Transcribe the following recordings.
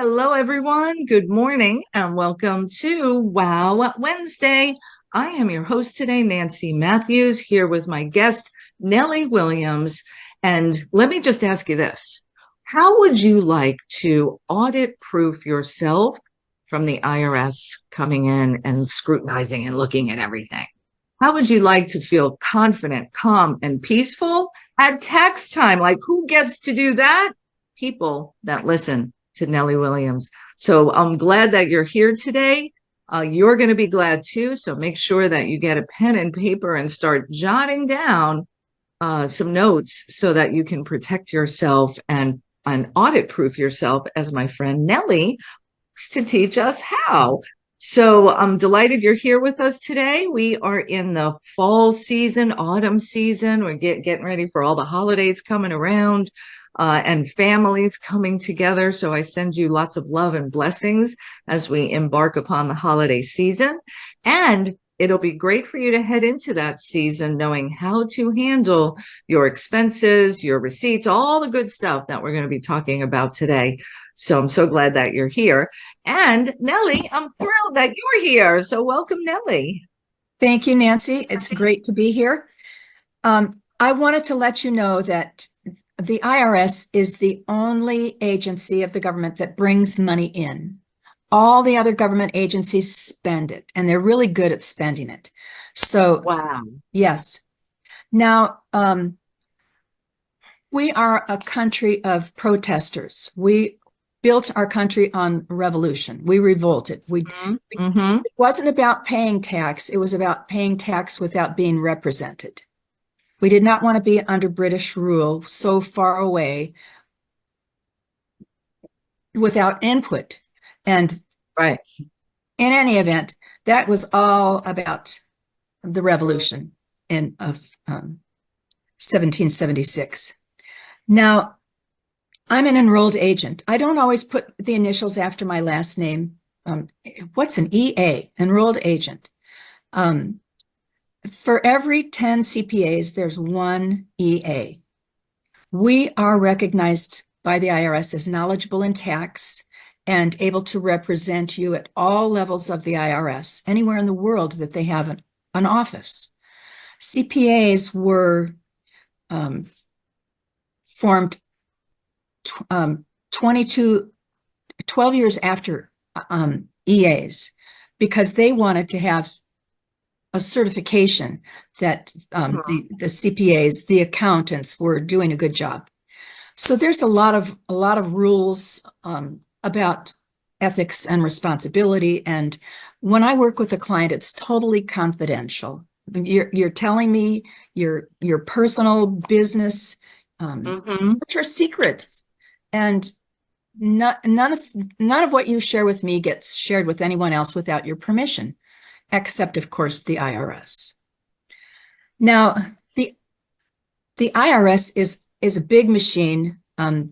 Hello, everyone. Good morning and welcome to Wow Wednesday. I am your host today, Nancy Matthews, here with my guest, Nellie Williams. And let me just ask you this. How would you like to audit proof yourself from the IRS coming in and scrutinizing and looking at everything? How would you like to feel confident, calm, and peaceful at tax time? Like, who gets to do that? People that listen to Nellie Williams. So I'm glad that you're here today. You're going to be glad too. So make sure that you get a pen and paper and start jotting down some notes so that you can protect yourself and audit proof yourself, as my friend Nellie likes to teach us how. So I'm delighted you're here with us today. We are in the fall season, autumn season. We're getting ready for all the holidays coming around. And families coming together. So I send you lots of love and blessings as we embark upon the holiday season. And it'll be great for you to head into that season knowing how to handle your expenses, your receipts, all the good stuff that we're going to be talking about today. So I'm so glad that you're here. And Nellie, I'm thrilled that you're here. So welcome, Nellie. Thank you, Nancy. It's great to be here. I wanted to let you know that the IRS is the only agency of the government that brings money in. All the other government agencies spend it, and they're really good at spending it. So, Wow. yes. Now, we are a country of protesters. We built our country on revolution. We revolted. It wasn't about paying tax. It was about paying tax without being represented. We did not want to be under British rule so far away without input. And right. In any event, that was all about the revolution of 1776. Now, I'm an enrolled agent. I don't always put the initials after my last name. What's an EA? Enrolled agent. For every 10 CPAs, there's one EA. We are recognized by the IRS as knowledgeable in tax and able to represent you at all levels of the IRS, anywhere in the world that they have an office. CPAs were formed 12 years after EAs because they wanted to have a certification that the CPAs, the accountants, were doing a good job. So there's a lot of rules about ethics and responsibility. And when I work with a client, it's totally confidential. You're telling me your personal business, which are secrets, and none of what you share with me gets shared with anyone else without your permission, except, of course, the IRS. Now, the IRS is a big machine. I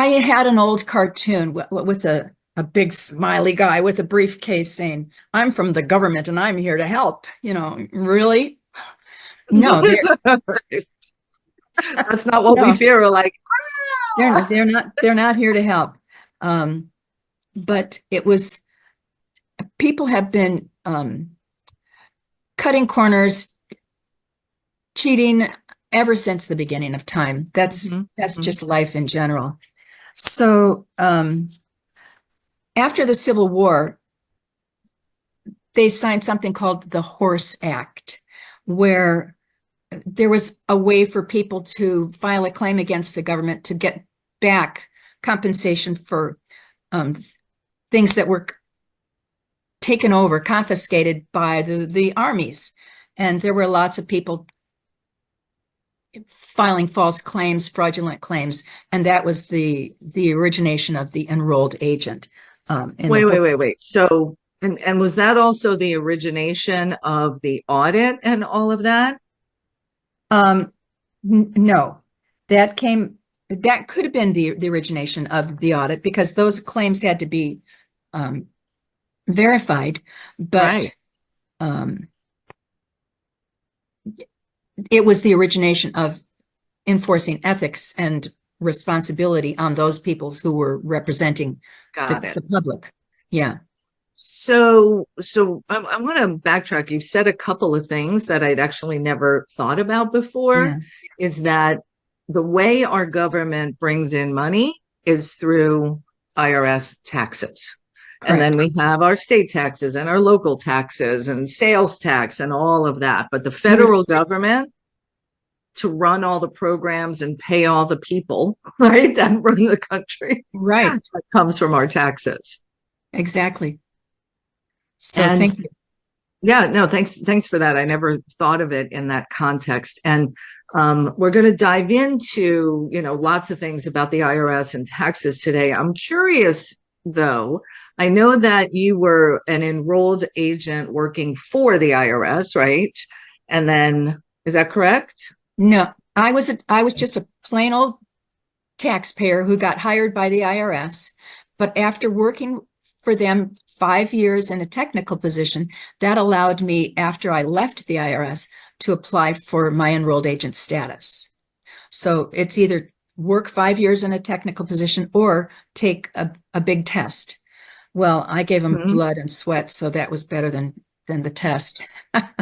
had an old cartoon with a big smiley guy with a briefcase saying, "I'm from the government and I'm here to help." You know, really? No, that's not what we fear. We're like, oh! They're not here to help. But it was, people have been cutting corners, cheating ever since the beginning of time. That's just life in general. So after the Civil War, they signed something called the Horse Act, where there was a way for people to file a claim against the government to get back compensation for things that were taken over, confiscated by the armies. And there were lots of people filing false claims, fraudulent claims, and that was the origination of the enrolled agent. Wait. So, and was that also the origination of the audit and all of that? No, that could have been the origination of the audit because those claims had to be verified, but it was the origination of enforcing ethics and responsibility on those people who were representing Got it. the public. Yeah. So I want to backtrack. You've said a couple of things that I'd actually never thought about before, Yeah. is that the way our government brings in money is through IRS taxes. And then Correct. we have our state taxes and our local taxes and sales tax and all of that. But the You would, federal government, to run all the programs and pay all the people, right, that run the country, right. that comes from our taxes. Exactly. So And thank you. yeah, no, thanks for that. I never thought of it in that context. And we're going to dive into, lots of things about the IRS and taxes today. I'm curious, though. I know that you were an enrolled agent working for the IRS, right? And then, is that correct? No, I was just a plain old taxpayer who got hired by the IRS, but after working for them 5 years in a technical position, that allowed me, after I left the IRS, to apply for my enrolled agent status. So it's either work 5 years in a technical position or take a big test. Well, I gave them Mhm. blood and sweat, so that was better than the test.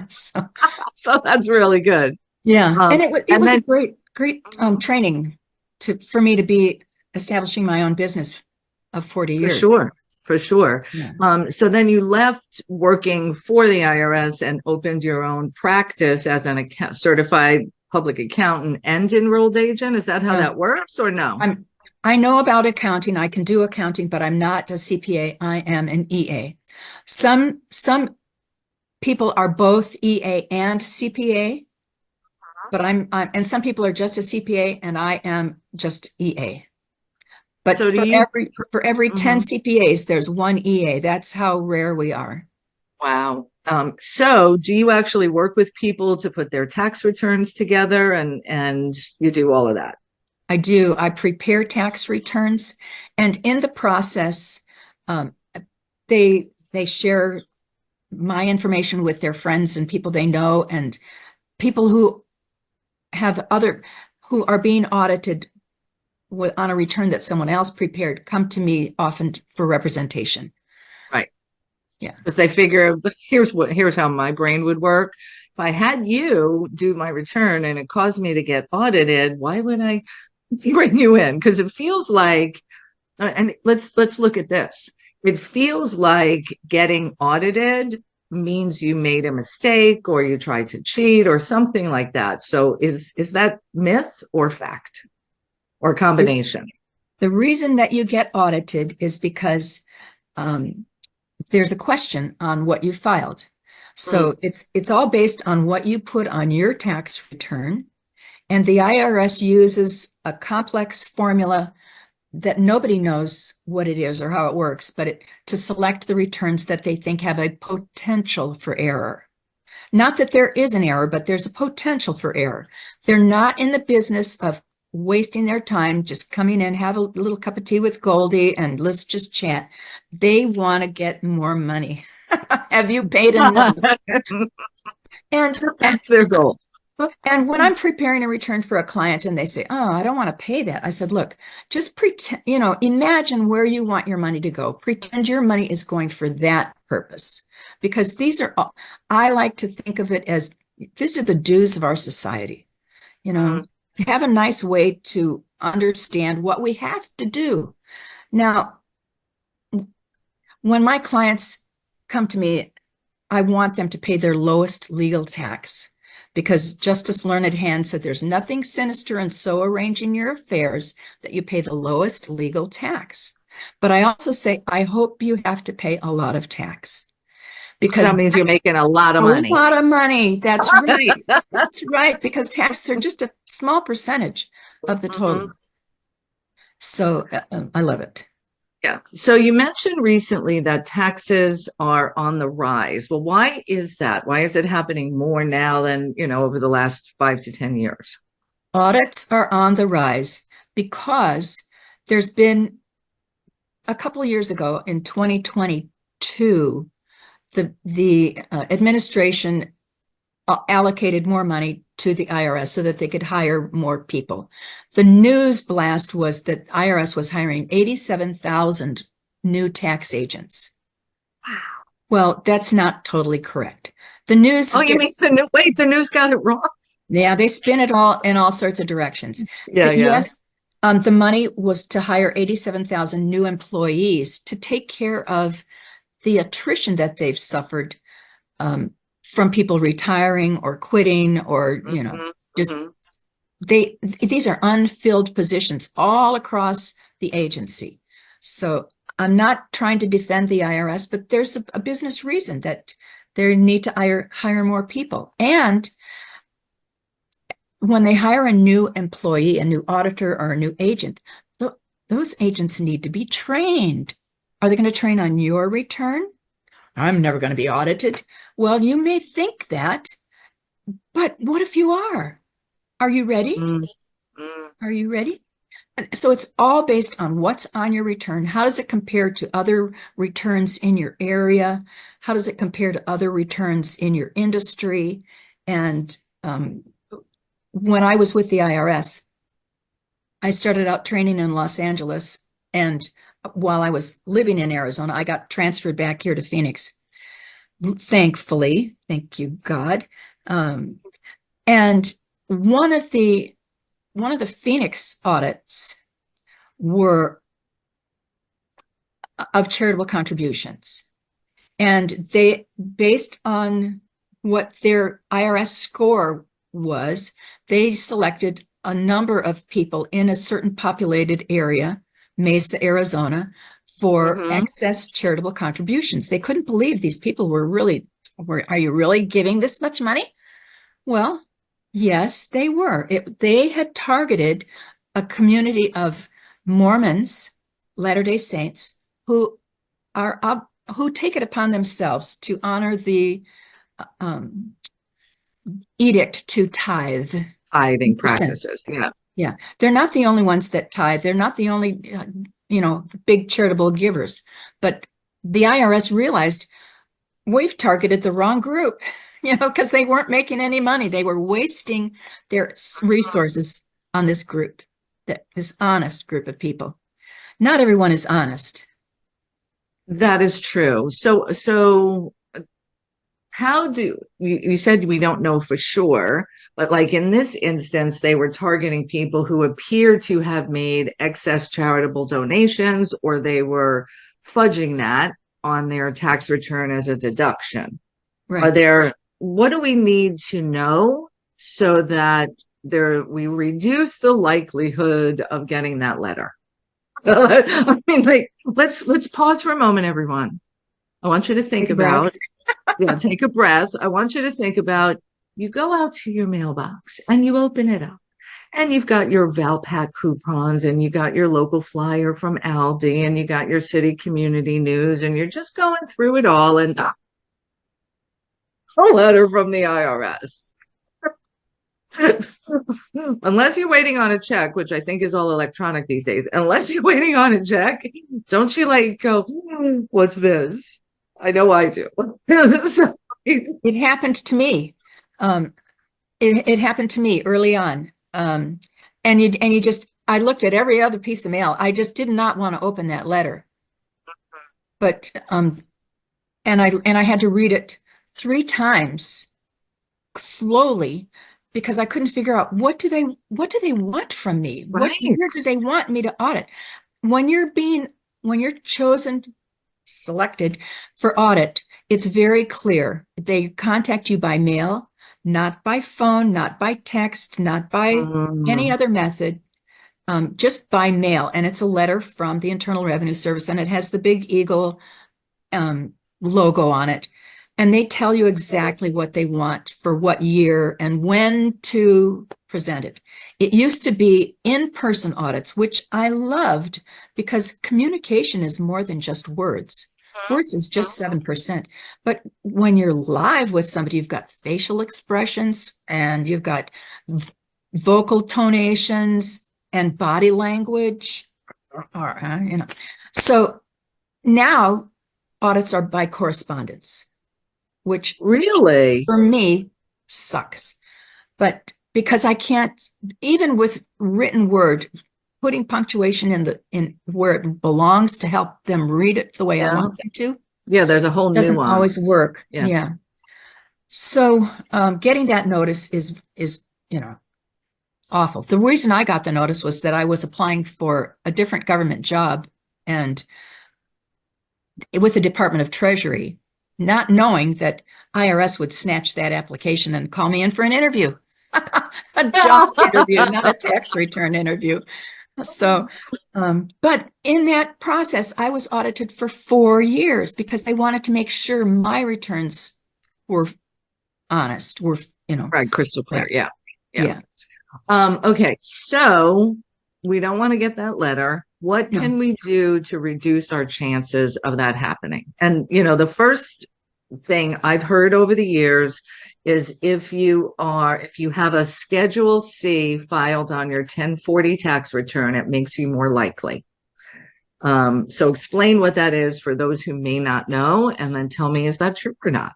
So So that's really good. yeah, and it And was a then great training for me to be establishing my own business of 40 For years. sure, for sure. Yeah. So then you left working for the IRS and opened your own practice as an certified public accountant and enrolled agent. Is that how Yeah. that works, or no? I know about accounting. I can do accounting, but I'm not a CPA. I am an EA. Some people are both EA and CPA, but and some people are just a CPA and I am just EA. But So do you? for every 10 Mhm. CPAs, there's one EA. That's how rare we are. Wow. So do you actually work with people to put their tax returns together, and you do all of that? I do. I prepare tax returns, and in the process, um, they share my information with their friends and people they know, and people who who are being audited on a return that someone else prepared come to me often for representation. Right. Yeah. Because they figure, here's how my brain would work. If I had you do my return and it caused me to get audited, why would I bring you in? Because it feels like, and let's look at this. It feels like getting audited means you made a mistake or you tried to cheat or something like that. So is that myth or fact or combination? The reason that you get audited is because there's a question on what you filed. So it's all based on what you put on your tax return. And the IRS uses a complex formula that nobody knows what it is or how it works, but to select the returns that they think have a potential for error. Not that there is an error, but there's a potential for error. They're not in the business of wasting their time just coming in, have a little cup of tea with Goldie, and let's just chat. They want to get more money. Have you paid enough? And That's their goal. and when I'm preparing a return for a client and they say, "Oh, I don't want to pay that," I said, "Look, just pretend, imagine where you want your money to go. Pretend your money is going for that purpose." Because I like to think of it as these are the dues of our society. Have a nice way to understand what we have to do. Now, when my clients come to me, I want them to pay their lowest legal tax because Justice Learned Hand said there's nothing sinister in so arranging your affairs that you pay the lowest legal tax. But I also say, I hope you have to pay a lot of tax. Because that means you're making a lot of money. A lot of money. That's right. That's right. Because taxes are just a small percentage of the total. So I love it. Yeah. So you mentioned recently that taxes are on the rise. Well, why is that? Why is it happening more now than, over the last 5 to 10 years? Audits are on the rise because there's been a couple of years ago in 2022, the administration allocated more money to the IRS so that they could hire more people. The news blast was that IRS was hiring 87,000 new tax agents. Wow. Well, that's not totally correct. The news Oh, you mean the news got it wrong? yeah, they spin it all in all sorts of directions. Yeah, yeah. Yes, the money was to hire 87,000 new employees to take care of the attrition that they've suffered from people retiring or quitting or, just these are unfilled positions all across the agency. So I'm not trying to defend the IRS, but there's a business reason that they need to hire more people. And when they hire a new employee, a new auditor or a new agent, those agents need to be trained. Are they going to train on your return? I'm never going to be audited. Well, you may think that, but what if you are? Are you ready? Are you ready? So it's all based on what's on your return. How does it compare to other returns in your area? How does it compare to other returns in your industry? And when I was with the IRS, I started out training in Los Angeles. And while I was living in Arizona, I got transferred back here to Phoenix. Thankfully, thank you, God. And one of the Phoenix audits were of charitable contributions. And they, based on what their IRS score was, they selected a number of people in a certain populated area, Mesa, Arizona, for excess charitable contributions. They couldn't believe these people are you really giving this much money? Well, yes, they were. They had targeted a community of Mormons, Latter-day Saints, who take it upon themselves to honor the edict to tithe. Tithing practices. Yeah. Yeah. They're not the only ones that tithe. They're not the only, big charitable givers. But the IRS realized we've targeted the wrong group, because they weren't making any money. They were wasting their resources on this group, this honest group of people. Not everyone is honest. That is true. So how do you said we don't know for sure, but like in this instance, they were targeting people who appear to have made excess charitable donations, or they were fudging that on their tax return as a deduction. Right. What do we need to know so that we reduce the likelihood of getting that letter? I mean, like, let's pause for a moment, everyone. I want you to think about, take a breath. I want you to think about, you go out to your mailbox and you open it up, and you've got your Valpak coupons, and you got your local flyer from Aldi, and you got your city community news, and you're just going through it all, and a letter from the IRS. Unless you're waiting on a check, which I think is all electronic these days, unless you're waiting on a check, don't you go, what's this? I know I do. It happened to me. It happened to me early on. I looked at every other piece of mail. I just did not want to open that letter. But, and I had to read it 3 times slowly, because I couldn't figure out what do they want from me? What do they want me to audit? When you're selected for audit, it's very clear. They contact you by mail, not by phone, not by text, not by any other method, just by mail. And it's a letter from the Internal Revenue Service, and it has the big eagle logo on it. And they tell you exactly what they want for what year and when to present it. It used to be in-person audits, which I loved, because communication is more than just words. Words is just 7%. But when you're live with somebody, you've got facial expressions, and you've got vocal tonations and body language. So now audits are by correspondence, which really, for me, sucks. But because I can't, even with written word, putting punctuation in where it belongs to help them read it the way I want them to, yeah, there's a whole doesn't nuance. always work. Yeah. Yeah. So getting that notice is awful. The reason I got the notice was that I was applying for a different government job and with the Department of Treasury, not knowing that IRS would snatch that application and call me in for an interview. A job interview, not a tax return interview. So, but in that process, I was audited for 4 years because they wanted to make sure my returns were honest, were, Right, crystal clear. Yeah. Yeah. Okay, so we don't want to get that letter. What No. can we do to reduce our chances of that happening? And the first thing I've heard over the years is if you have a Schedule C filed on your 1040 tax return, it makes you more likely. So explain what that is for those who may not know, and then tell me, is that true or not?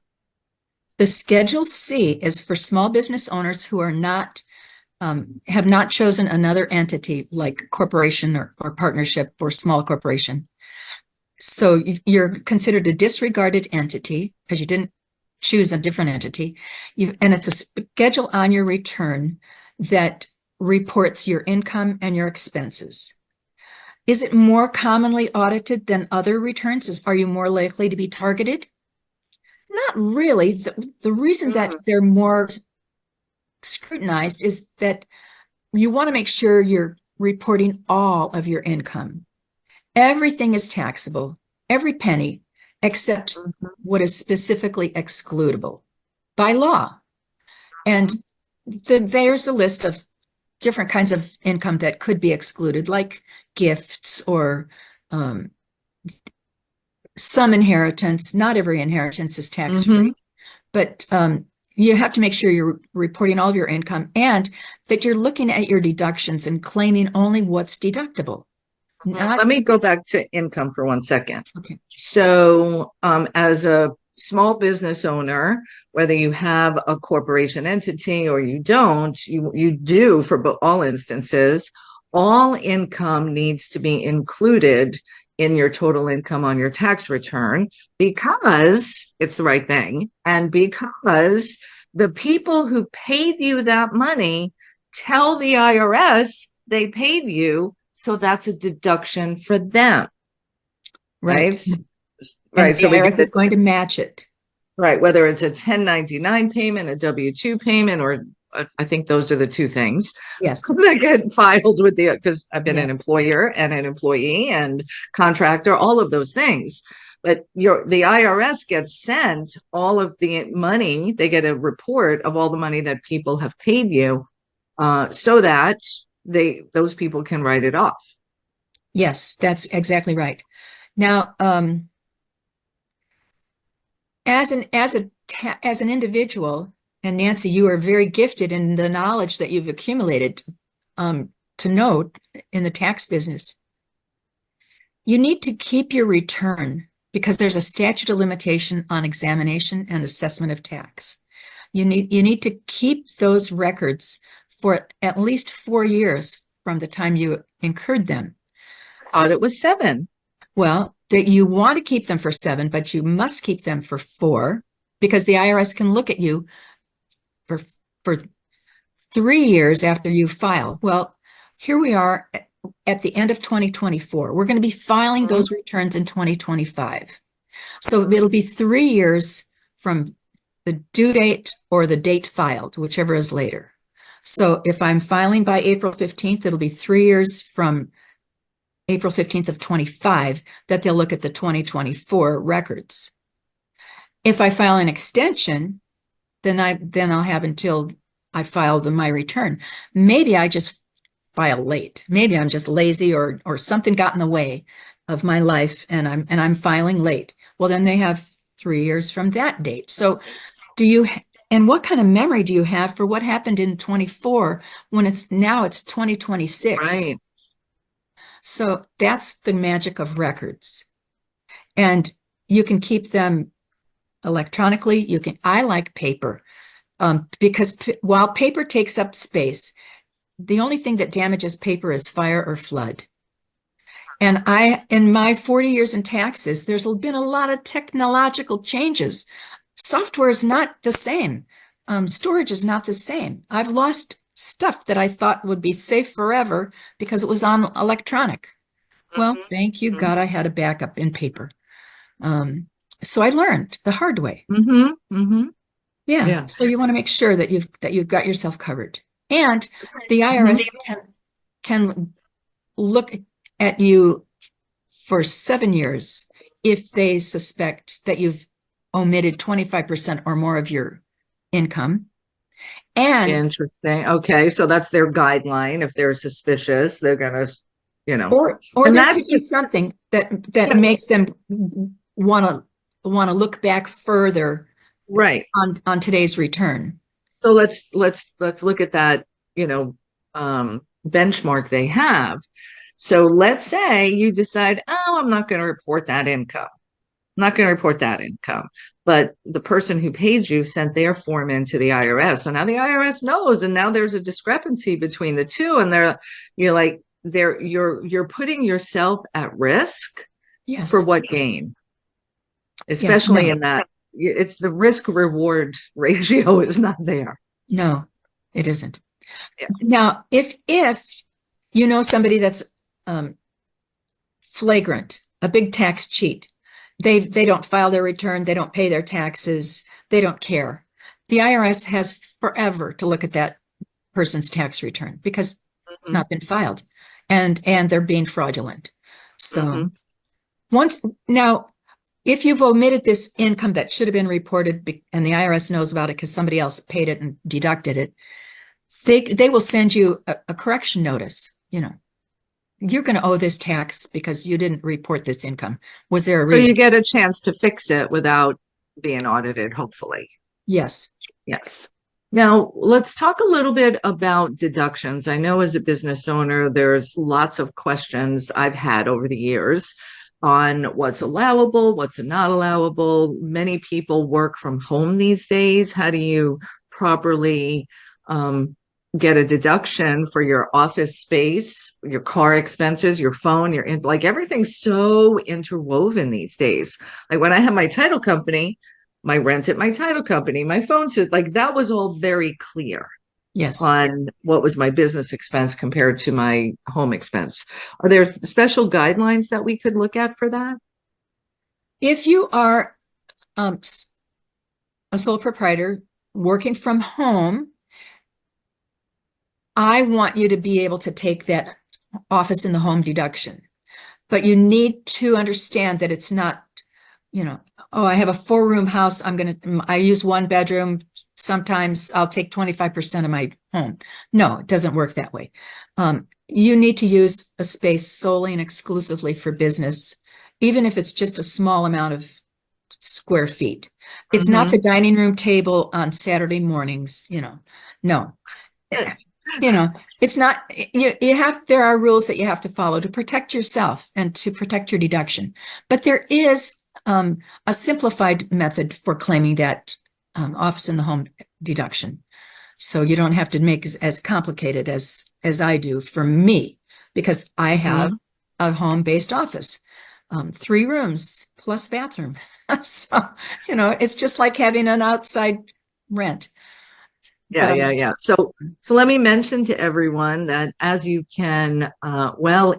The Schedule C is for small business owners who are not have not chosen another entity like corporation or partnership or small corporation. So you're considered a disregarded entity because you didn't choose a different entity. And it's a schedule on your return that reports your income and your expenses. Is it more commonly audited than other returns? Are you more likely to be targeted? Not really. The reason that they're more scrutinized is that you want to make sure you're reporting all of your income. Everything is taxable, every penny, except what is specifically excludable by law. And there's a list of different kinds of income that could be excluded, like gifts or some inheritance. Not every inheritance is tax-free, but you have to make sure you're reporting all of your income and that you're looking at your deductions and claiming only what's deductible. Let me go back to income for 1 second. Okay. So as a small business owner, whether you have a corporation entity or you don't, you do for all instances, all income needs to be included in your total income on your tax return because it's the right thing. And because the people who paid you that money tell the IRS they paid you, so that's a deduction for them. Right. Right. So the IRS is going to match it. Right. Whether it's a 1099 payment, a W-2 payment, or I think those are the two things. Yes. That get filed with because I've been an employer and an employee and contractor, all of those things. But the IRS gets sent all of the money. They get a report of all the money that people have paid you, so that those people can write it off. Yes, that's exactly right. Now, as an individual, and Nancy, you are very gifted in the knowledge that you've accumulated to know in the tax business. You need to keep your return because there's a statute of limitation on examination and assessment of tax. You need to keep those records for at least 4 years from the time you incurred them. Audit was 7. Well, that you want to keep them for 7, but you must keep them for 4 because the IRS can look at you for 3 years after you file. Well, here we are at the end of 2024. We're going to be filing those returns in 2025. So it'll be 3 years from the due date or the date filed, whichever is later. So if I'm filing by April 15th, it'll be 3 years from April 15th of 25 that they'll look at the 2024 records. If I file an extension, then I'll have until I file my return. Maybe I just file late. Maybe I'm just lazy or something got in the way of my life and I'm filing late. Well, then they have 3 years from that date. So and what kind of memory do you have for what happened in 24 when it's 2026? Right. So that's the magic of records. And you can keep them electronically. I like paper. because while paper takes up space, the only thing that damages paper is fire or flood. And in my 40 years in taxes, there's been a lot of technological changes. Software is not the same. Storage is not the same. I've lost stuff that I thought would be safe forever because it was on electronic. Well, thank you God I had a backup in paper. So I learned the hard way. Yeah. So you want to make sure that you've got yourself covered. And the IRS can look at you for 7 years if they suspect that you've omitted 25% or more of your income. And interesting. Okay, so that's their guideline. If they're suspicious, they're gonna, or there could be something that makes them want to look back further, right, on today's return. So let's look at that, benchmark they have. So let's say you decide, oh, I'm not going to report that income. I'm not going to report that income. But the person who paid you sent their form into the IRS. So now the IRS knows, and now there's a discrepancy between the two. And you're putting yourself at risk. Yes. For what gain? Especially in that it's the risk reward ratio is not there. No, it isn't. Yeah. Now, if you know somebody that's flagrant, a big tax cheat, they don't file their return, they don't pay their taxes, they don't care. The IRS has forever to look at that person's tax return because it's not been filed, and they're being fraudulent. So now, if you've omitted this income that should have been reported and the IRS knows about it because somebody else paid it and deducted it, they will send you a correction notice. You're going to owe this tax because you didn't report this income. Was there a reason? So you get a chance to fix it without being audited, hopefully. Yes. Yes. Now, let's talk a little bit about deductions. I know as a business owner, there's lots of questions I've had over the years on what's allowable, what's not allowable. Many people work from home these days. How do you properly get a deduction for your office space, your car expenses, your phone, everything's so interwoven these days. Like when I had my title company, my rent at my title company, my phone says, that was all very clear. Yes. On what was my business expense compared to my home expense. Are there special guidelines that we could look at for that? If you are a sole proprietor working from home, I want you to be able to take that office in the home deduction, but you need to understand that it's not, oh, I have a 4-room house. I use 1 bedroom. Sometimes I'll take 25% of my home. No, it doesn't work that way. You need to use a space solely and exclusively for business, even if it's just a small amount of square feet. It's not the dining room table on Saturday mornings, no. It's not, there are rules that you have to follow to protect yourself and to protect your deduction. But there is a simplified method for claiming that office in the home deduction. So you don't have to make as complicated as I do for me, because I have a home-based office, 3 rooms plus bathroom. So, it's just like having an outside rent. Yeah. So let me mention to everyone that, as you can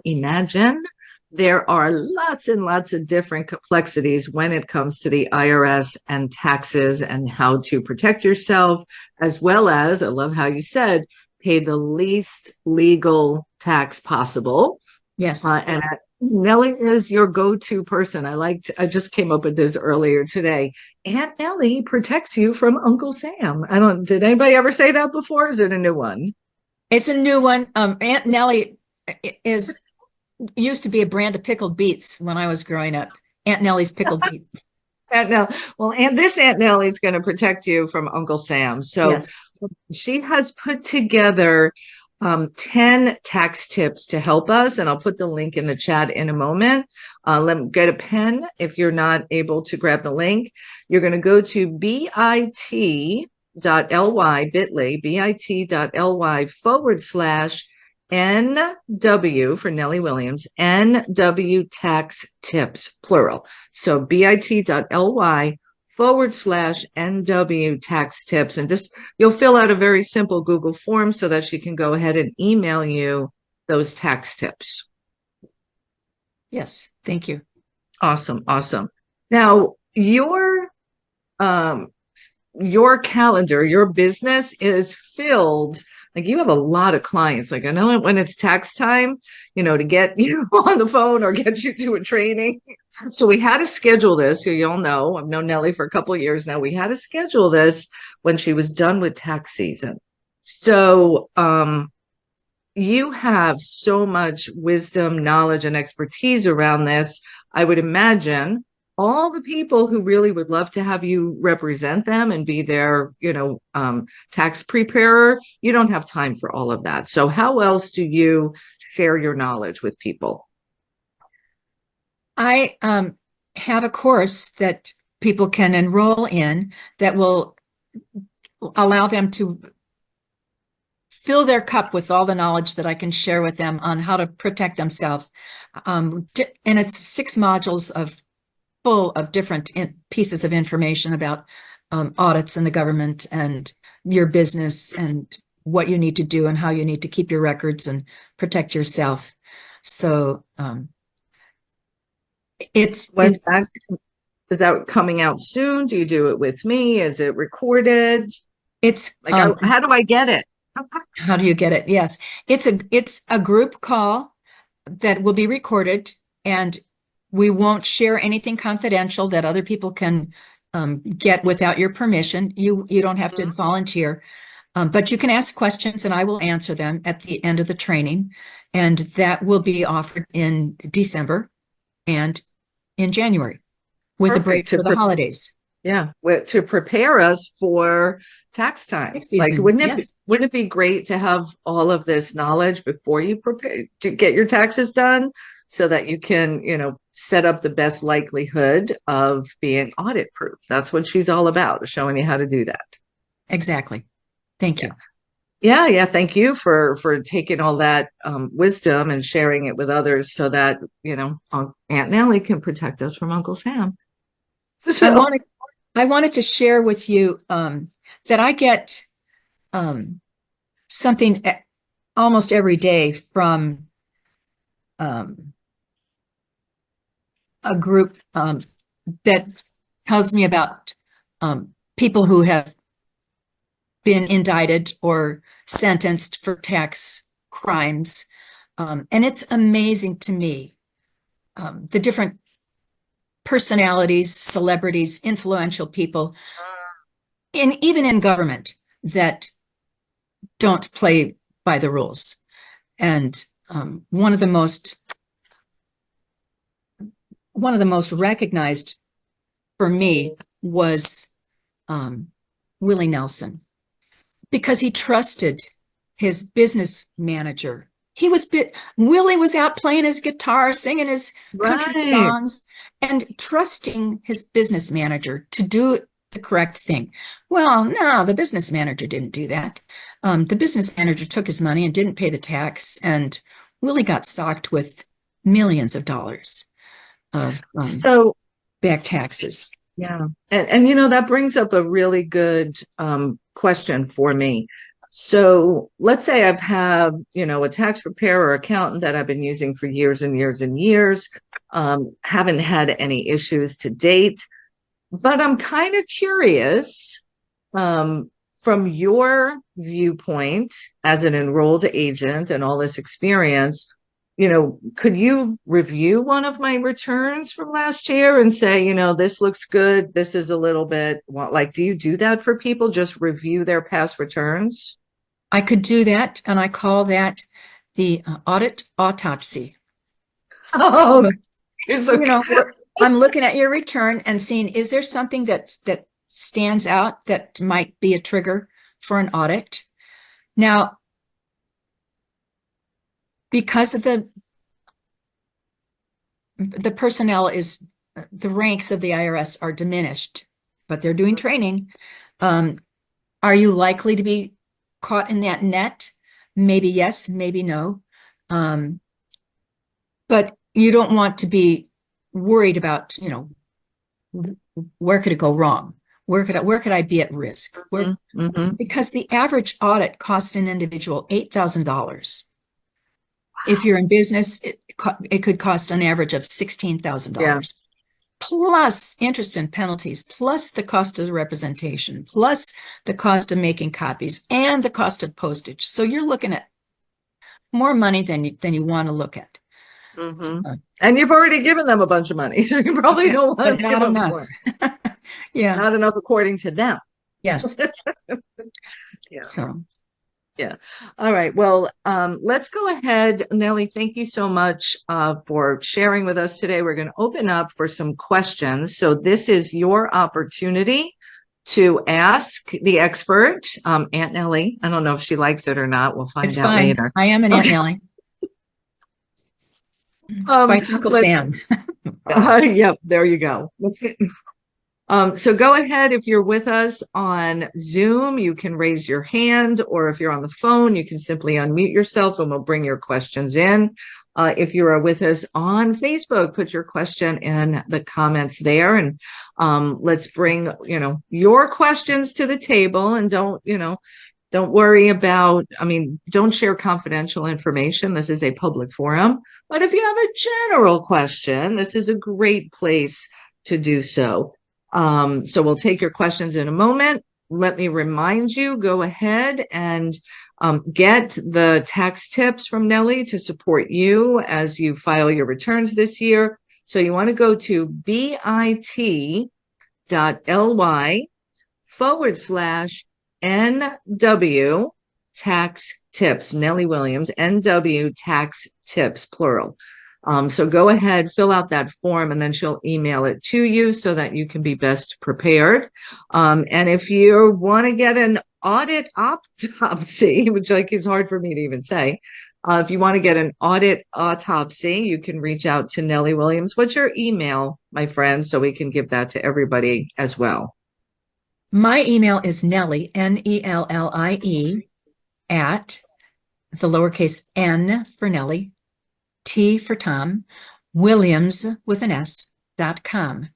imagine, there are lots and lots of different complexities when it comes to the IRS and taxes and how to protect yourself, as well as, I love how you said, pay the least legal tax possible. Yes. And Nellie is your go-to person. I just came up with this earlier today. Aunt Nellie protects you from Uncle Sam. Did anybody ever say that before? Is it a new one? It's a new one. Aunt Nellie used to be a brand of pickled beets when I was growing up. Aunt Nellie's pickled beets. Aunt Nellie. Well, this Aunt Nellie is going to protect you from Uncle Sam. So yes. She has put together 10 tax tips to help us, and I'll put the link in the chat in a moment. Let me get a pen if you're not able to grab the link. You're going to go to bit.ly bit.ly for Nellie Williams, NW tax tips, plural. So bit.ly/NW tax tips. And just, you'll fill out a very simple Google form so that she can go ahead and email you those tax tips. Yes, thank you. Awesome, awesome. Now, your calendar, your business is filled. Like, you have a lot of clients. Like, I know when it's tax time, to get you on the phone or get you to a training. So we had to schedule this. So you'll know, I've known Nellie for a couple of years now. We had to schedule this when she was done with tax season. So, you have so much wisdom, knowledge, and expertise around this. I would imagine all the people who really would love to have you represent them and be their, tax preparer, you don't have time for all of that. So how else do you share your knowledge with people? I have a course that people can enroll in that will allow them to fill their cup with all the knowledge that I can share with them on how to protect themselves. And it's 6 modules full of different pieces of information about audits in the government and your business and what you need to do and how you need to keep your records and protect yourself. So is that coming out soon? Do you do it with me? Is it recorded? It's like, how do I get it? How do you get it? Yes, it's a group call that will be recorded, and we won't share anything confidential that other people can get without your permission. You don't have to volunteer, but you can ask questions and I will answer them at the end of the training. And that will be offered in December and in January with a break for the holidays. Yeah, to prepare us for tax time. Like, wouldn't it be great to have all of this knowledge before you prepare to get your taxes done so that you can, set up the best likelihood of being audit proof? That's what she's all about, showing you how to do that. Exactly. Thank you. Yeah. Thank you for taking all that wisdom and sharing it with others so that, Aunt Nellie can protect us from Uncle Sam. So I wanted to share with you that I get something almost every day from a group that tells me about people who have been indicted or sentenced for tax crimes. And it's amazing to me, the different personalities, celebrities, influential people, even in government, that don't play by the rules. And one of the most recognized for me was Willie Nelson, because he trusted his business manager. Willie was out playing his guitar, singing his country songs, and trusting his business manager to do the correct thing. Well, no, the business manager didn't do that. The business manager took his money and didn't pay the tax, and Willie got socked with millions of dollars of back taxes. Yeah. And that brings up a really good question for me. So let's say I've had, a tax preparer or accountant that I've been using for years and years and years, haven't had any issues to date, but I'm kind of curious, from your viewpoint as an enrolled agent and all this experience, could you review one of my returns from last year and say, this looks good, this is a little bit, do you do that for people? Just review their past returns? I could do that, and I call that the audit autopsy. Oh, I'm looking at your return and seeing, is there something that stands out that might be a trigger for an audit? Now, because of the personnel the ranks of the IRS are diminished, but they're doing training. Are you likely to be caught in that net? Maybe yes, maybe no. But you don't want to be worried about, where could it go wrong? Where could I be at risk? Because the average audit costs an individual $8,000. If you're in business, it could cost an average of $16,000. Plus interest and penalties, plus the cost of the representation, plus the cost of making copies and the cost of postage. So you're looking at more money than you want to look at. And you've already given them a bunch of money, so you probably don't want to give them more. Yeah. Not enough according to them. Yes. Yeah. So. Yeah. All right. Well, let's go ahead. Nellie, thank you so much for sharing with us today. We're going to open up for some questions. So this is your opportunity to ask the expert, Aunt Nellie. I don't know if she likes it or not. We'll find out later. I am an Aunt Nellie. By Uncle Sam. Yep, there you go. So go ahead. If you're with us on Zoom, you can raise your hand, or if you're on the phone, you can simply unmute yourself and we'll bring your questions in. If you are with us on Facebook, put your question in the comments there, and let's bring, your questions to the table, and don't worry about, don't share confidential information. This is a public forum. But if you have a general question, this is a great place to do so. So we'll take your questions in a moment. Let me remind you, go ahead and get the tax tips from Nellie to support you as you file your returns this year. So you want to go to bit.ly/NW tax tips, Nellie Williams, NW tax tips, plural. So go ahead, fill out that form, and then she'll email it to you so that you can be best prepared. And if you want to get an audit autopsy, which is hard for me to even say, if you want to get an audit autopsy, you can reach out to Nellie Williams. What's your email, my friend, so we can give that to everybody as well? My email is Nellie, Nellie, at the lowercase n for Nellie, T for Tom, Williams with an S.com.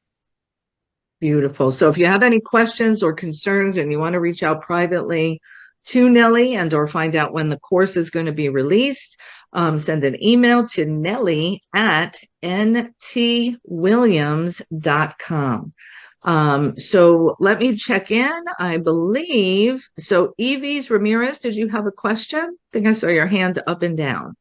Beautiful. So if you have any questions or concerns and you want to reach out privately to Nellie and or find out when the course is going to be released, send an email to Nellie@ntwilliams.com. So let me check in. I believe, so Eves Ramirez, did you have a question? I think I saw your hand up and down.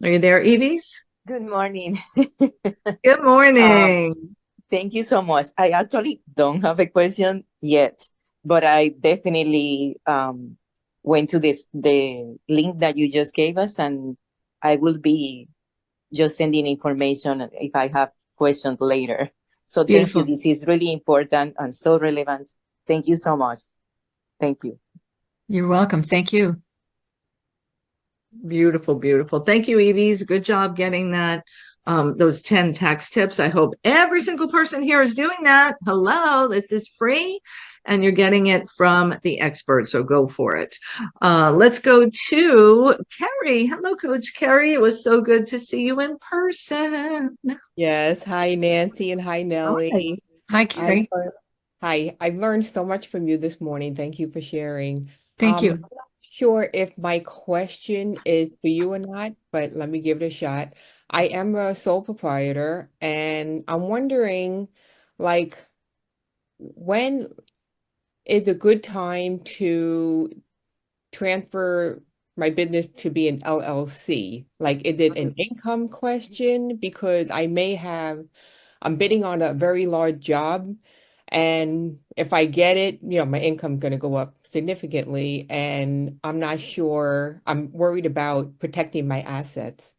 Are you there, Eves? Good morning. Good morning. Thank you so much. I actually don't have a question yet, but I definitely went to the link that you just gave us, and I will be just sending information if I have questions later. So Beautiful. Thank you. This is really important and so relevant. Thank you so much. Thank you. You're welcome. Thank you. Beautiful, beautiful. Thank you, Eves. Good job getting that. Those 10 tax tips. I hope every single person here is doing that. Hello, this is free and you're getting it from the expert. So go for it. Let's go to Carrie. Hello, Coach Carrie. It was so good to see you in person. Yes. Hi, Nancy, and hi, Nellie. Hi, Carrie. Hi. I've learned so much from you this morning. Thank you for sharing. Thank you. I'm not sure if my question is for you or not, but let me give it a shot. I am a sole proprietor, and I'm wondering, when is a good time to transfer my business to be an LLC? Is it an income question? Because I'm bidding on a very large job, and if I get it, my income's going to go up significantly, and I'm not sure. I'm worried about protecting my assets.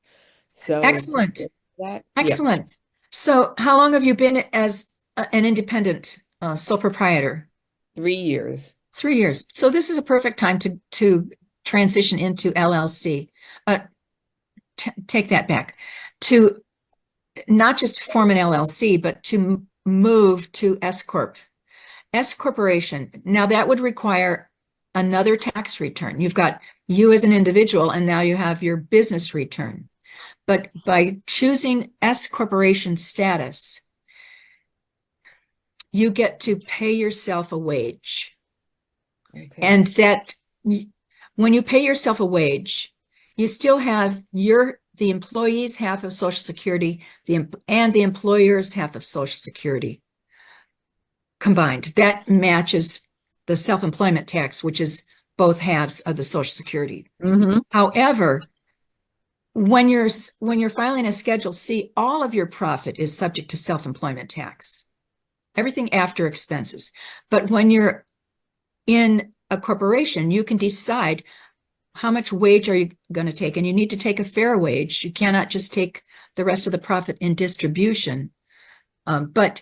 So Excellent. that, Excellent. So how long have you been as an independent sole proprietor? 3 years. 3 years. So this is a perfect time to transition into LLC. Take that back. To not just form an LLC, but to move to S Corp. S corporation, now that would require another tax return. You've got you as an individual, and now you have your business return. But by choosing S corporation status, you get to pay yourself a wage. Okay. And that when you pay yourself a wage, you still have the employee's half of Social Security and the employer's half of Social Security combined. That matches the self-employment tax, which is both halves of the Social Security. Mm-hmm. However, when you're filing a Schedule C, all of your profit is subject to self-employment tax, everything after expenses. But when you're in a corporation, you can decide how much wage are you going to take, and you need to take a fair wage. You cannot just take the rest of the profit in distribution. But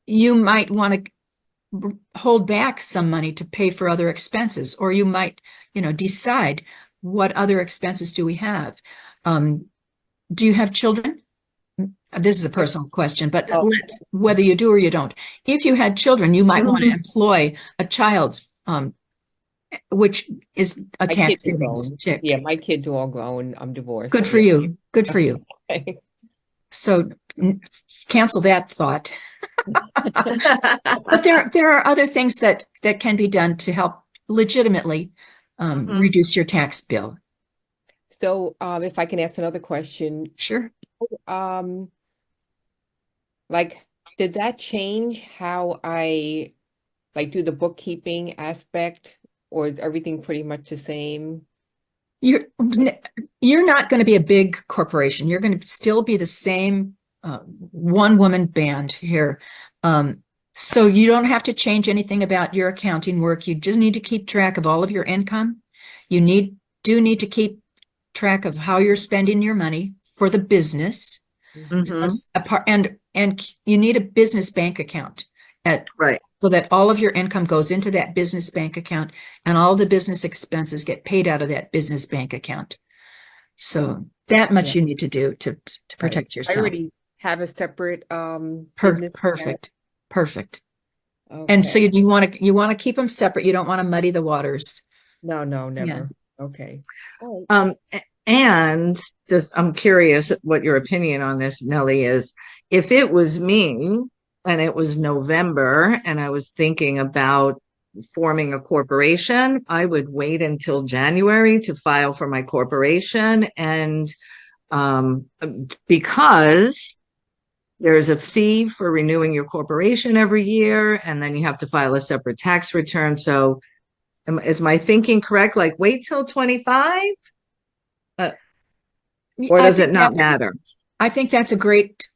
you might want to hold back some money to pay for other expenses, or you might, decide what other expenses do we have. Do you have children? This is a personal question, but whether you do or you don't. If you had children, you might want to employ a child, which is a My tax kids are savings grown. check. Yeah, my kids are all grown. I'm divorced. Good for you. Good for you. Okay. So cancel that thought. But there are other things that can be done to help legitimately reduce your tax bill. So, if I can ask another question, Sure. like, did that change how I do the bookkeeping aspect, or is everything pretty much the same? You're not going to be a big corporation. You're going to still be the same one-woman band here. So you don't have to change anything about your accounting work. You just need to keep track of all of your income. You do need to keep track of how you're spending your money for the business. Mm-hmm. And you need a business bank account Right. so that all of your income goes into that business bank account and all the business expenses get paid out of that business bank account. So that much you need to do to protect I yourself. already have a separate business account. Perfect. Okay. And so you want to keep them separate. You don't want to muddy the waters. No, never. Yeah. Okay. All right. And just, I'm curious what your opinion on this, Nellie, is. If it was me and it was November and I was thinking about forming a corporation, I would wait until January to file for my corporation. And because there's a fee for renewing your corporation every year, and then you have to file a separate tax return. So is my thinking correct? Like, wait till 25? Or does it not matter? I think that's a great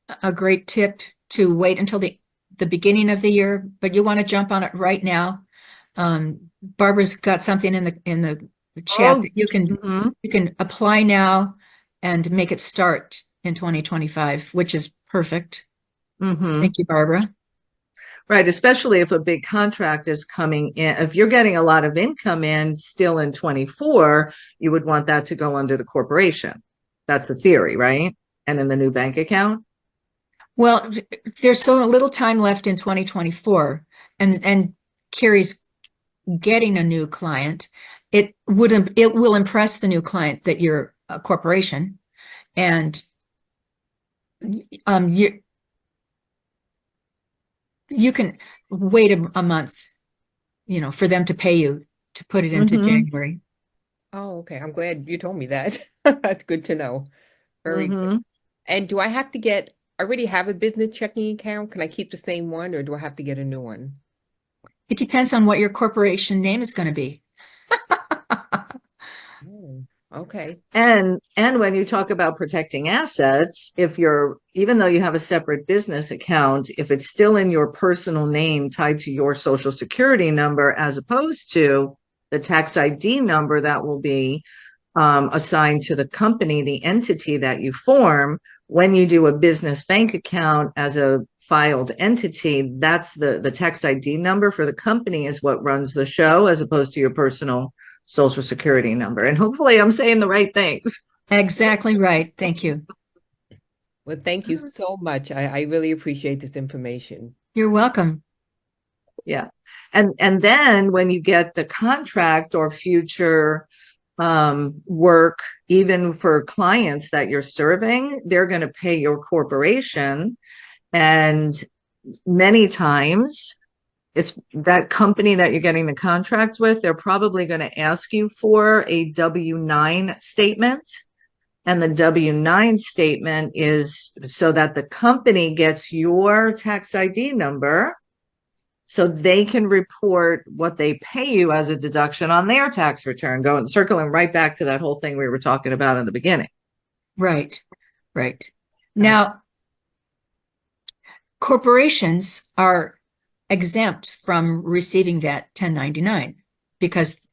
tip, to wait until the beginning of the year, but you want to jump on it right now. Barbara's got something in the chat that you can apply now and make it start in 2025, which is perfect. Thank you, Barbara. Right, especially if a big contract is coming in. If you're getting a lot of income in still in 24, you would want that to go under the corporation. That's the theory, right? And in the new bank account? Well, there's so little time left in 2024, and Carrie's getting a new client. It will impress the new client that you're a corporation, and you can wait a month, for them to pay you to put it into January. Oh, okay. I'm glad you told me that. That's good to know. Very good. And do I have to I already have a business checking account? Can I keep the same one, or do I have to get a new one? It depends on what your corporation name is going to be. Okay. And when you talk about protecting assets, even though you have a separate business account, if it's still in your personal name tied to your Social Security number, as opposed to the tax ID number that will be assigned to the company, the entity that you form, when you do a business bank account as a filed entity, that's the tax ID number for the company is what runs the show, as opposed to your personal Social Security number. And hopefully I'm saying the right things. Exactly right. Thank you. Well, thank you so much. I really appreciate this information. You're welcome. Yeah. And then when you get the contract or future work, even for clients that you're serving, they're going to pay your corporation. And many times it's that company that you're getting the contract with, they're probably going to ask you for a W-9 statement. And the W-9 statement is so that the company gets your tax ID number so they can report what they pay you as a deduction on their tax return, going circling right back to that whole thing we were talking about in the beginning. Right, right. Now, corporations are exempt from receiving that 1099 because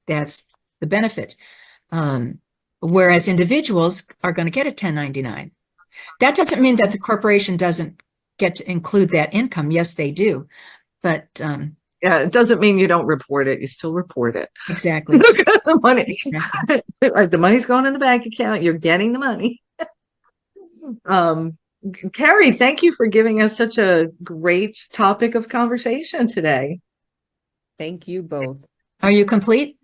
that's the benefit. Whereas individuals are going to get a 1099. That doesn't mean that the corporation doesn't get to include that income. Yes, they do. But yeah, it doesn't mean you don't report it. You still report it. Exactly. The money, Exactly. the money's going in the bank account. You're getting the money. Carrie, thank you for giving us such a great topic of conversation today. Thank you both. Are you complete?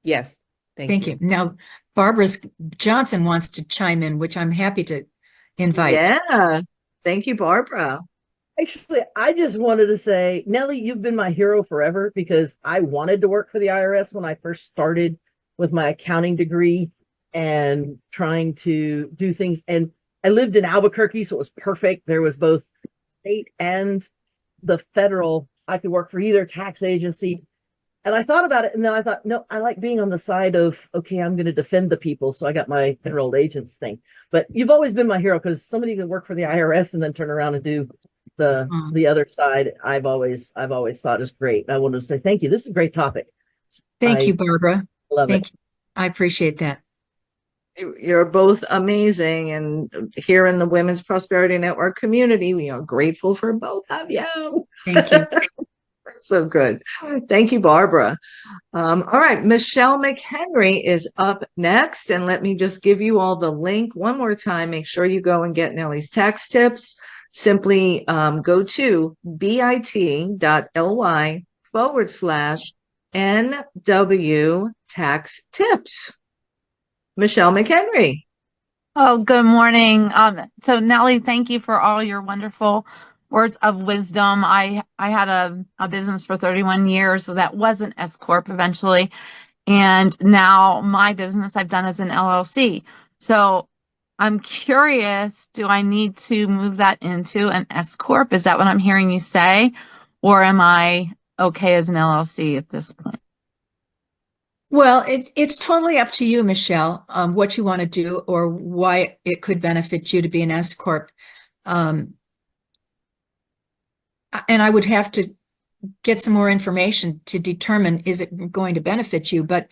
Yes. Thank you. Now, Barbara Johnson wants to chime in, which I'm happy to invite. Yeah. Thank you, Barbara. Actually, I just wanted to say, Nellie, you've been my hero forever because I wanted to work for the IRS when I first started with my accounting degree and trying to do things. And I lived in Albuquerque, so it was perfect. There was both state and the federal. I could work for either tax agency. And I thought about it, and then I thought, no, I like being on the side of, okay, I'm going to defend the people. So I got my federal agents thing. But you've always been my hero because somebody can work for the IRS and then turn around and do the other side. I've always thought is great. I wanted to say thank you. This is a great topic. Thank you, Barbara. Love Thank it. you. I appreciate that. You're both amazing. And here in the Women's Prosperity Network community, we are grateful for both of you. Thank you. So good. Thank you, Barbara. All right. Michelle McHenry is up next. And let me just give you all the link one more time. Make sure you go and get Nellie's tax tips. Simply go to bit.ly/NW tax tips. Michelle McHenry. Oh, good morning. So Nellie, thank you for all your wonderful words of wisdom. I had a business for 31 years, so that wasn't S Corp eventually. And now my business I've done as an LLC. So I'm curious, do I need to move that into an S Corp? Is that what I'm hearing you say? Or am I okay as an LLC at this point? Well, it's totally up to you, Michelle, what you want to do or why it could benefit you to be an S Corp. And I would have to get some more information to determine, is it going to benefit you? But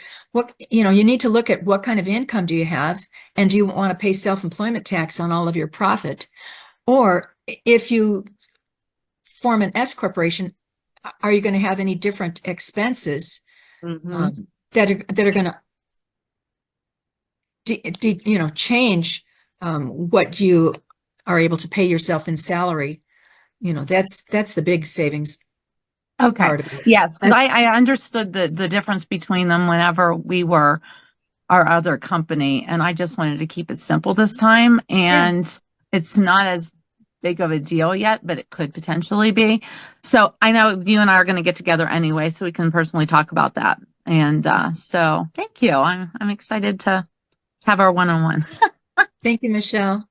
you need to look at what kind of income do you have, and do you want to pay self-employment tax on all of your profit? Or if you form an S corporation, are you going to have any different expenses that are going to change what you are able to pay yourself in salary? That's the big savings. Okay. Yes. And I understood the difference between them whenever we were our other company. And I just wanted to keep it simple this time. And it's not as big of a deal yet, but it could potentially be. So I know you and I are going to get together anyway, so we can personally talk about that. And so thank you. I'm excited to have our one-on-one. Thank you, Michelle.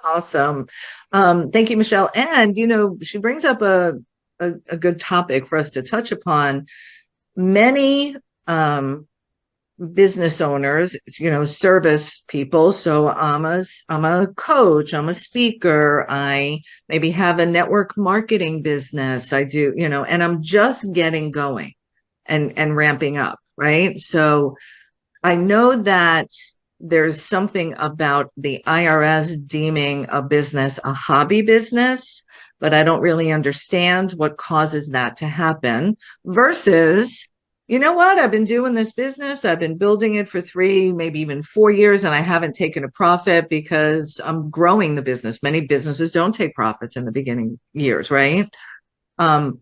Awesome. Thank you, Michelle. And, she brings up a good topic for us to touch upon. Many business owners, service people. So I'm a coach, I'm a speaker, I maybe have a network marketing business. I do, and I'm just getting going and ramping up, right? So I know that there's something about the IRS deeming a business a hobby business, but I don't really understand what causes that to happen versus, you know what, I've been doing this business, I've been building it for 3, maybe even 4 years, and I haven't taken a profit because I'm growing the business. Many businesses don't take profits in the beginning years, right? Can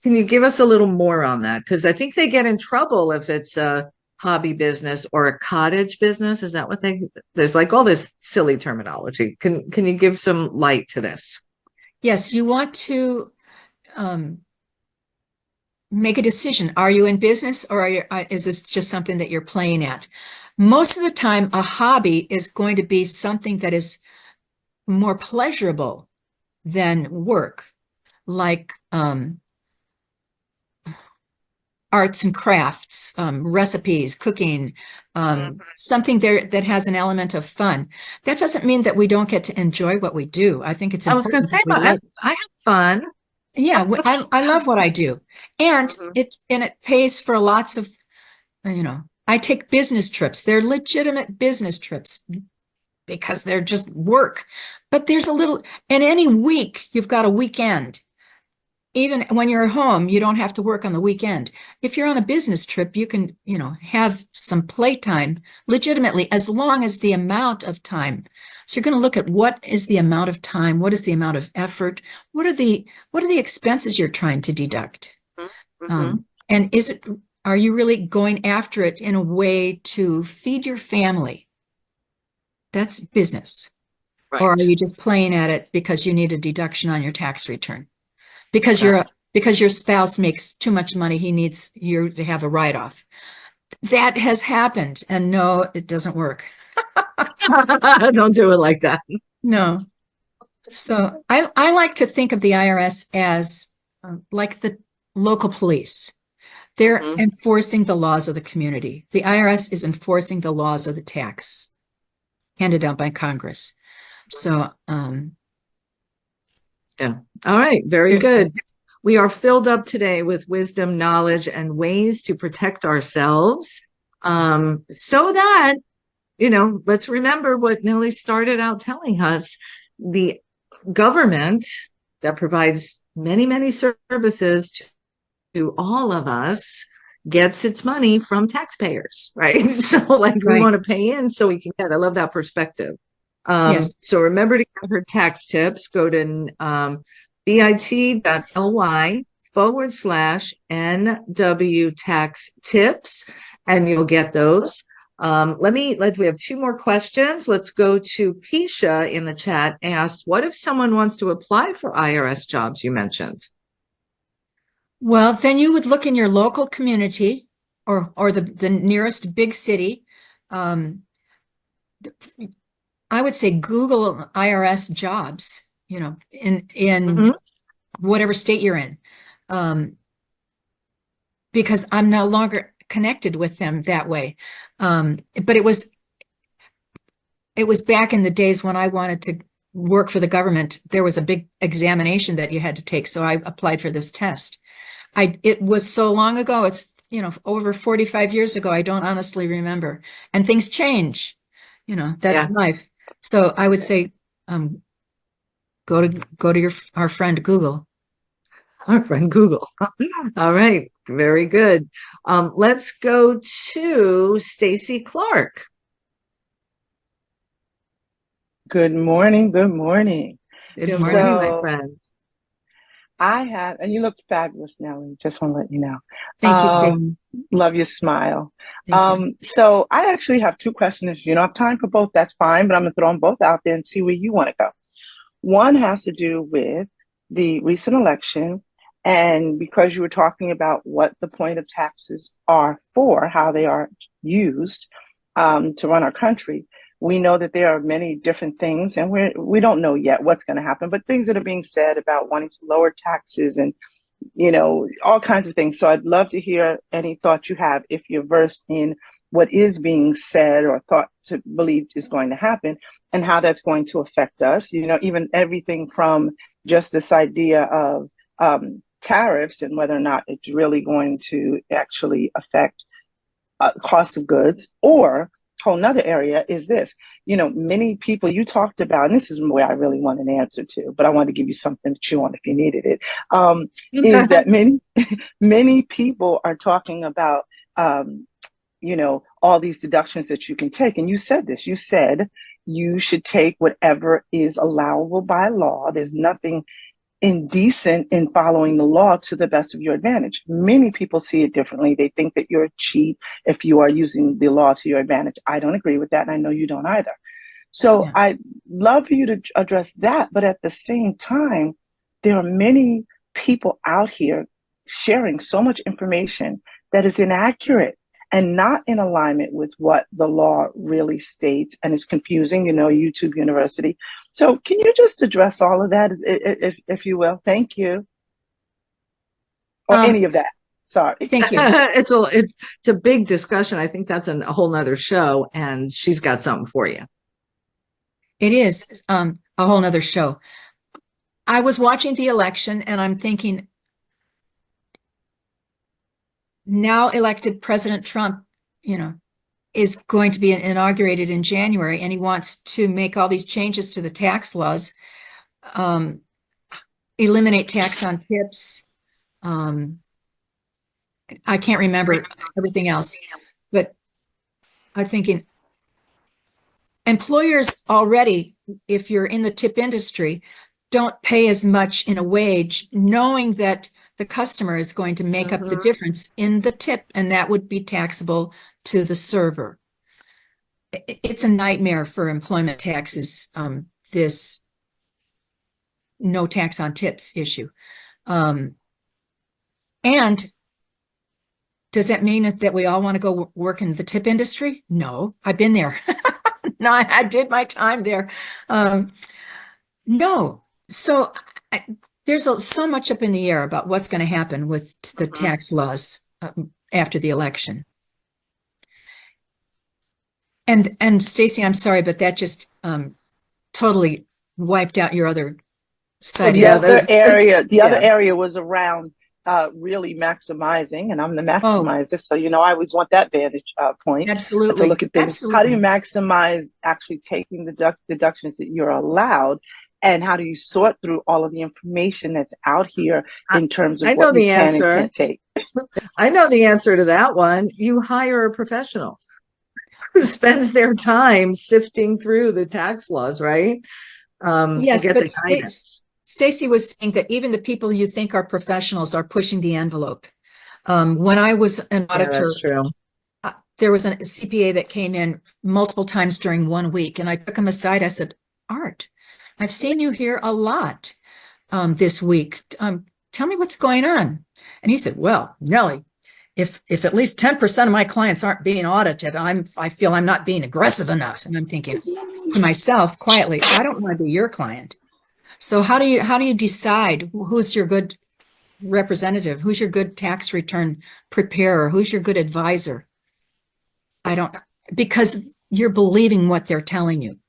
you give us a little more on that? Because I think they get in trouble if it's a hobby business or a cottage business. Is that what there's like all this silly terminology. Can you give some light to this? Yes, you want to make a decision. Are you in business, or is this just something that you're playing at? Most of the time, a hobby is going to be something that is more pleasurable than work, like arts and crafts, recipes, cooking, something there that has an element of fun. That doesn't mean that we don't get to enjoy what we do. I think it's I was going to say, important that we but I have fun. Yeah, I love what I do. And it pays for lots of, I take business trips. They're legitimate business trips because they're just work. But there's in any week, you've got a weekend. Even when you're at home, you don't have to work on the weekend. If you're on a business trip, you can, have some playtime legitimately, as long as the amount of time. So you're going to look at what is the amount of time, what is the amount of effort, what are the expenses you're trying to deduct, and are you really going after it in a way to feed your family? That's business. Right. Or are you just playing at it because you need a deduction on your tax return? Because your spouse makes too much money, he needs you to have a write-off. That has happened, and no, it doesn't work. Don't do it like that. No. So I like to think of the IRS as like the local police. They're enforcing the laws of the community. The IRS is enforcing the laws of the tax handed down by Congress. So, yeah. All right. Very good. We are filled up today with wisdom, knowledge, and ways to protect ourselves, so that, let's remember what Nellie started out telling us. The government that provides many, many services to all of us gets its money from taxpayers, right? So we want to pay in so we can get. I love that perspective. Yes. So remember to get her tax tips. Go to bit.ly/NW tax tips, and you'll get those. We have two more questions. Let's go to Keisha in the chat. Asked, what if someone wants to apply for IRS jobs you mentioned? Well, then you would look in your local community or the nearest big city. I would say Google IRS jobs, in whatever state you're in, because I'm no longer connected with them that way. But it was back in the days when I wanted to work for the government. There was a big examination that you had to take, so I applied for this test. It was so long ago. It's over 45 years ago. I don't honestly remember, and things change. That's life. So I would say, go to our friend Google. Our friend Google. All right. Very good. Let's go to Stacy Clark. Good morning. Good morning. Good morning, my friend. And you look fabulous, Nellie. Just want to let you know. Thank you, Stacy. Love your smile. Thank you. So I actually have two questions. If you don't have time for both, that's fine, but I'm going to throw them both out there and see where you want to go. One has to do with the recent election, and because you were talking about what the point of taxes are for, how they are used to run our country. We know that there are many different things, and we don't know yet what's going to happen, but things that are being said about wanting to lower taxes and, all kinds of things. So I'd love to hear any thoughts you have if you're versed in what is being said or thought to believe is going to happen and how that's going to affect us. Even everything from just this idea of tariffs and whether or not it's really going to actually affect cost of goods, or whole nother area is this. Many people you talked about, and this is where I really want an answer to, but I wanted to give you something to chew on if you needed it, is that many people are talking about, all these deductions that you can take. And you said this, you said you should take whatever is allowable by law. There's nothing indecent in following the law to the best of your advantage. Many people see it differently. They think that you're cheap if you are using the law to your advantage. I don't agree with that, and I know you don't either. So Yeah. I'd love for you to address that, but at the same time, there are many people out here sharing so much information that is inaccurate and not in alignment with what the law really states, and it's confusing, YouTube University. So can you just address all of that, if you will? Thank you. Or any of that. Sorry. Thank you. It's a big discussion. I think that's a whole nother show, and she's got something for you. It is a whole nother show. I was watching the election and I'm thinking, now elected President Trump, is going to be inaugurated in January, and he wants to make all these changes to the tax laws, eliminate tax on tips. I can't remember everything else, but I'm thinking employers already, if you're in the tip industry, don't pay as much in a wage, knowing that the customer is going to make up the difference in the tip, and that would be taxable to the server. It's a nightmare for employment taxes, this no tax on tips issue. And does that mean that we all want to go work in the tip industry? No, I've been there. No, I did my time there. No. So there's so much up in the air about what's going to happen with the tax laws after the election. And Stacy, I'm sorry, but that just totally wiped out your other side. The other area was around really maximizing, and I'm the maximizer, so I always want that vantage point. Absolutely. To look at things. Absolutely. How do you maximize actually taking the deductions that you're allowed, and how do you sort through all of the information that's out here in terms of what you can and can't take? I know the answer to that one. You hire a professional who spends their time sifting through the tax laws, right? Yes, but Stacy was saying that even the people you think are professionals are pushing the envelope. When I was an auditor, that's true. There was a CPA that came in multiple times during 1 week, and I took him aside. I said, Art, I've seen you here a lot this week. Tell me what's going on. And he said, well, Nellie, if at least 10% of my clients aren't being audited, I feel I'm not being aggressive enough. And I'm thinking to myself quietly, I don't want to be your client. So how do you decide who's your good representative? Who's your good tax return preparer? Who's your good advisor? Because you're believing what they're telling you.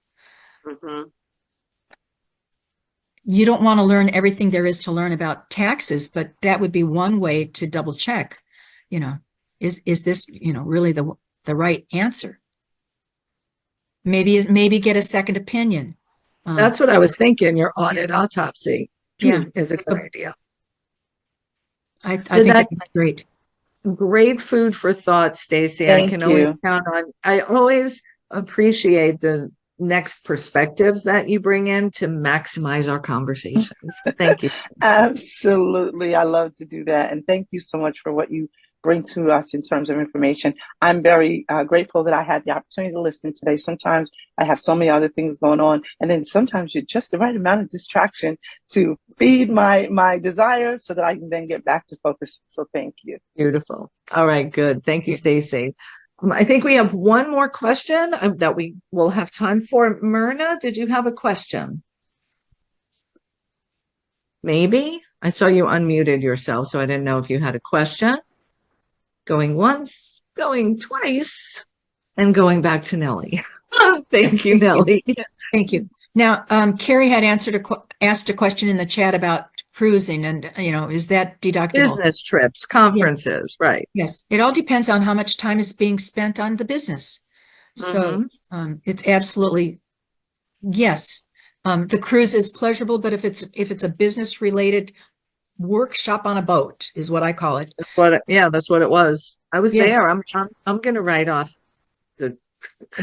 You don't want to learn everything there is to learn about taxes, but that would be one way to double check, is this, really the right answer? Maybe get a second opinion. That's what I was thinking. Your audit autopsy is a good idea. I think that's great. Great food for thought, Stacy. I can always count on. I always appreciate the next perspectives that you bring in to maximize our conversations. Thank you. Absolutely. I love to do that. And thank you so much for what you bring to us in terms of information. I'm very grateful that I had the opportunity to listen today. Sometimes I have so many other things going on, and then sometimes you're just the right amount of distraction to feed my desires so that I can then get back to focus. So thank you. Beautiful. All right, good. Thank you, Stacy. I think we have one more question that we will have time for. Myrna, did you have a question? Maybe. I saw you unmuted yourself, so I didn't know if you had a question. Going once, going twice, and going back to Nellie. Thank you, Nellie. Thank you. Now, Carrie had asked a question in the chat about cruising, and is that deductible? Business trips, conferences, right? Yes, it all depends on how much time is being spent on the business. So it's absolutely yes. The cruise is pleasurable, but if it's a business related workshop on a boat is what I call it. That's what it was. I was there. I'm going to write off the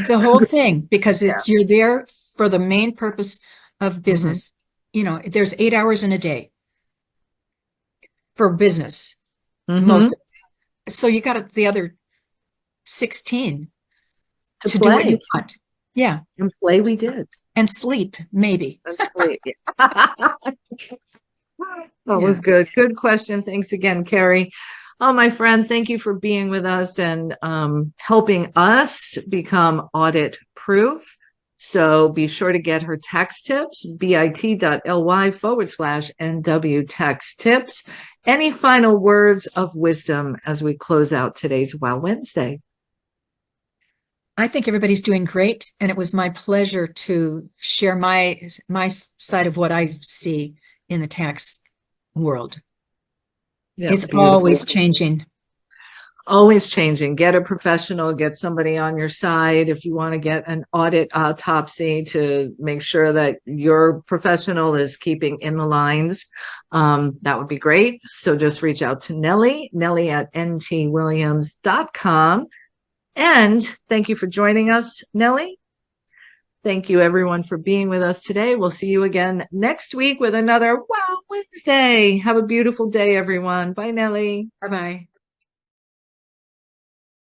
whole thing because you're there for the main purpose of business. There's 8 hours in a day. for business, most of it. So you got the other 16 to do what you want. Yeah. And play we did. And sleep, maybe. And sleep. That was good. Good question. Thanks again, Carrie. Oh, my friend, thank you for being with us and helping us become audit proof. So be sure to get her tax tips, bit.ly/NW tax tips. Any final words of wisdom as we close out today's Wow Wednesday? I think everybody's doing great. And it was my pleasure to share my side of what I see in the tax world. Yeah, it's beautiful. Always changing. Always changing. Get a professional, get somebody on your side. If you want to get an audit autopsy to make sure that your professional is keeping in the lines, that would be great. So just reach out to Nellie at ntwilliams.com. And thank you for joining us, Nellie. Thank you, everyone, for being with us today. We'll see you again next week with another Wow Wednesday. Have a beautiful day, everyone. Bye, Nellie. Bye-bye.